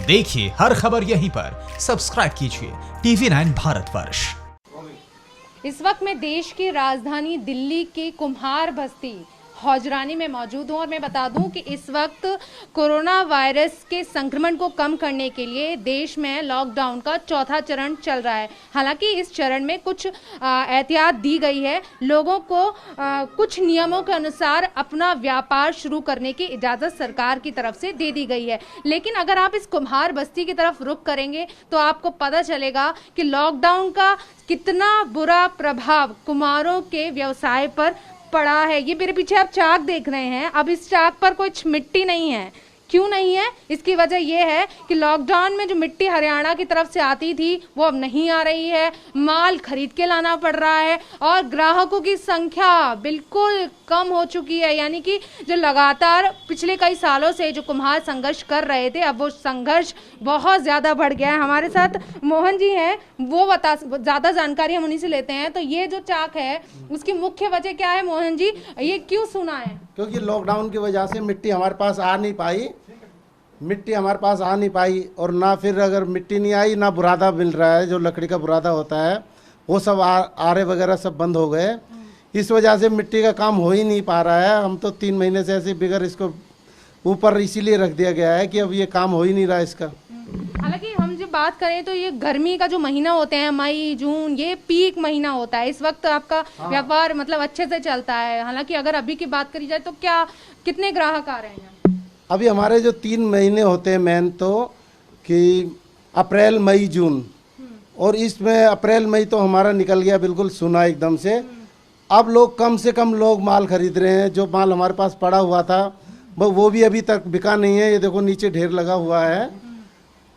देखिए हर खबर यहीं पर, सब्सक्राइब कीजिए TV9 भारतवर्ष। इस वक्त मैं देश की राजधानी दिल्ली की कुम्हार बस्ती हौजरानी में मौजूद हूँ और मैं बता दूं कि इस वक्त कोरोना वायरस के संक्रमण को कम करने के लिए देश में लॉकडाउन का चौथा चरण चल रहा है। हालांकि इस चरण में कुछ एहतियात दी गई है। लोगों को कुछ नियमों के अनुसार अपना व्यापार शुरू करने की इजाज़त सरकार की तरफ से दे दी गई है। लेकिन अगर आप इस कुम्हार बस्ती की तरफ रुख करेंगे तो आपको पता चलेगा कि लॉकडाउन का कितना बुरा प्रभाव कुम्हारों के व्यवसाय पर पड़ा है। ये मेरे पीछे आप चाक देख रहे हैं, अब इस चाक पर कुछ मिट्टी नहीं है। क्यों नहीं है? इसकी वजह यह है कि लॉकडाउन में जो मिट्टी हरियाणा की तरफ से आती थी वो अब नहीं आ रही है, माल खरीद के लाना पड़ रहा है और ग्राहकों की संख्या बिल्कुल कम हो चुकी है। यानी कि जो लगातार पिछले कई सालों से जो कुम्हार संघर्ष कर रहे थे, अब वो संघर्ष बहुत ज़्यादा बढ़ गया है। हमारे साथ मोहन जी हैं, वो ज़्यादा जानकारी हम उन्हीं से लेते हैं। तो ये जो चाक है उसकी मुख्य वजह क्या है मोहन जी, ये क्यों सुना है? क्योंकि लॉकडाउन की वजह से मिट्टी हमारे पास आ नहीं पाई और ना फिर अगर मिट्टी नहीं आई ना बुरादा मिल रहा है। जो लकड़ी का बुरादा होता है वो सब आरे वगैरह सब बंद हो गए। इस वजह से मिट्टी का काम हो ही नहीं पा रहा है। हम तो 3 महीने से ऐसे बिगर इसको ऊपर इसीलिए रख दिया गया है कि अब ये काम हो ही नहीं रहा इसका। हालांकि हम जब बात करें तो ये गर्मी का जो महीना होते हैं, मई जून, ये पीक महीना होता है। इस वक्त आपका व्यापार मतलब अच्छे से चलता है। हालांकि अगर अभी की बात करी जाए तो कितने ग्राहक आ रहे हैं? अभी हमारे जो 3 महीने होते हैं मेन तो कि अप्रैल मई जून, और इसमें अप्रैल मई तो हमारा निकल गया बिल्कुल सुना एकदम से। अब लोग कम से कम लोग माल खरीद रहे हैं। जो माल हमारे पास पड़ा हुआ था वो भी अभी तक बिका नहीं है। ये देखो नीचे ढेर लगा हुआ है।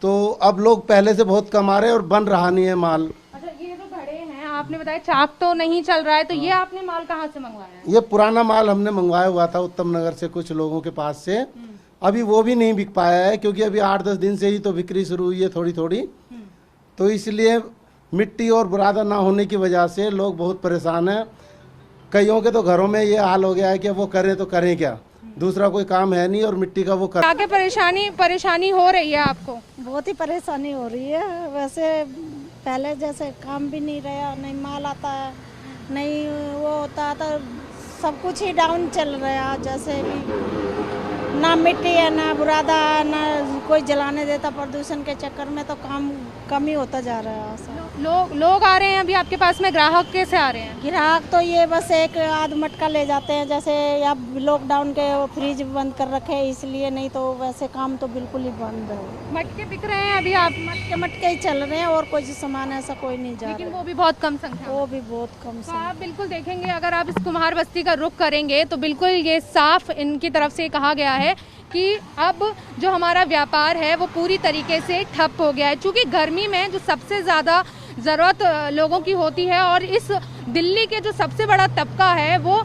तो अब लोग पहले से बहुत कम आ रहे हैं और बन रहा नहीं है माल। अच्छा, ये जो घड़े हैं आपने बताया चाक तो नहीं चल रहा है, तो ये आपने माल कहाँ से मंगवाया है? ये पुराना माल हमने मंगवाया हुआ था उत्तम नगर से कुछ लोगों के पास से। अभी वो भी नहीं बिक पाया है क्योंकि अभी 8-10 दिन से ही तो बिक्री शुरू हुई है थोड़ी थोड़ी। तो इसलिए मिट्टी और बुरादा ना होने की वजह से लोग बहुत परेशान हैं। कईयों के तो घरों में ये हाल हो गया है कि वो करें तो करें क्या, दूसरा कोई काम है नहीं और मिट्टी का वो कर। आगे परेशानी हो रही है आपको? बहुत ही परेशानी हो रही है। वैसे पहले जैसे काम भी नहीं रहा, नहीं माल आता है, नहीं वो होता है, तो सब कुछ ही डाउन चल रहा है। जैसे भी ना मिट्टी है, ना बुरादा है, ना कोई जलाने देता। प्रदूषण के चक्कर में तो काम कम ही होता जा रहा है। लोग आ रहे हैं अभी आपके पास में, ग्राहक कैसे आ रहे हैं? ग्राहक तो ये बस एक आध मटका ले जाते हैं। जैसे या लॉकडाउन के वो फ्रिज बंद कर रखे हैं इसलिए, नहीं तो वैसे काम तो बिल्कुल ही बंद है। मटके बिक रहे हैं अभी आप? मटके ही चल रहे हैं और कोई सामान ऐसा कोई नहीं जा रहा। लेकिन वो भी बहुत कम संख्या, वो भी बहुत कम तो आप बिल्कुल देखेंगे अगर आप इस कुम्हार बस्ती का रुख करेंगे तो बिल्कुल ये साफ इनकी तरफ से कहा गया है कि अब जो हमारा व्यापार है वो पूरी तरीके से ठप हो गया है। क्योंकि गर्मी में जो सबसे ज़्यादा ज़रूरत लोगों की होती है और इस दिल्ली के जो सबसे बड़ा तबका है वो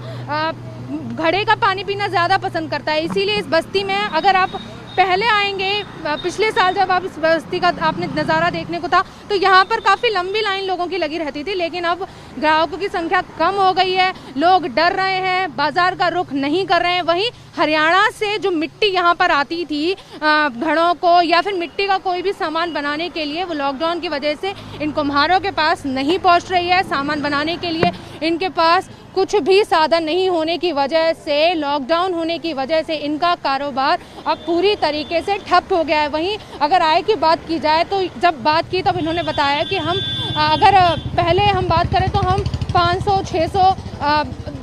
घड़े का पानी पीना ज़्यादा पसंद करता है। इसीलिए इस बस्ती में अगर आप पहले आएंगे, पिछले साल जब आप इस बस्ती का आपने नज़ारा देखने को था तो यहाँ पर काफ़ी लंबी लाइन लोगों की लगी रहती थी। लेकिन अब ग्राहकों की संख्या कम हो गई है, लोग डर रहे हैं, बाजार का रुख नहीं कर रहे हैं। वहीं हरियाणा से जो मिट्टी यहाँ पर आती थी घड़ों को या फिर मिट्टी का कोई भी सामान बनाने के लिए, वो लॉकडाउन की वजह से इन कुम्हारों के पास नहीं पहुँच रही है। सामान बनाने के लिए इनके पास कुछ भी साधन नहीं होने की वजह से, लॉकडाउन होने की वजह से इनका कारोबार अब पूरी तरीके से ठप हो गया है। वहीं अगर आय की बात की जाए तो जब बात की तब इन्होंने बताया कि हम अगर पहले हम बात करें तो हम 500-600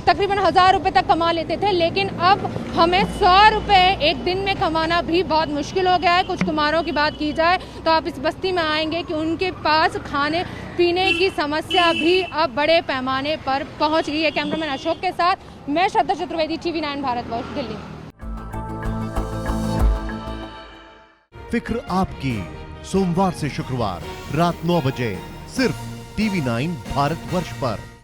तकरीबन 1000 रुपये तक कमा लेते थे, लेकिन अब हमें 100 रुपये एक दिन में कमाना भी बहुत मुश्किल हो गया है। कुछ कुम्हारों की बात की जाए तो आप इस बस्ती में आएंगे कि उनके पास खाने पीने की समस्या भी अब बड़े पैमाने पर पहुंच गई है। कैमरामैन अशोक के साथ मैं श्रद्धा चतुर्वेदी, TV9 भारतवर्ष, दिल्ली। फिक्र आपकी, सोमवार से शुक्रवार रात 9 बजे सिर्फ TV9 भारतवर्ष पर।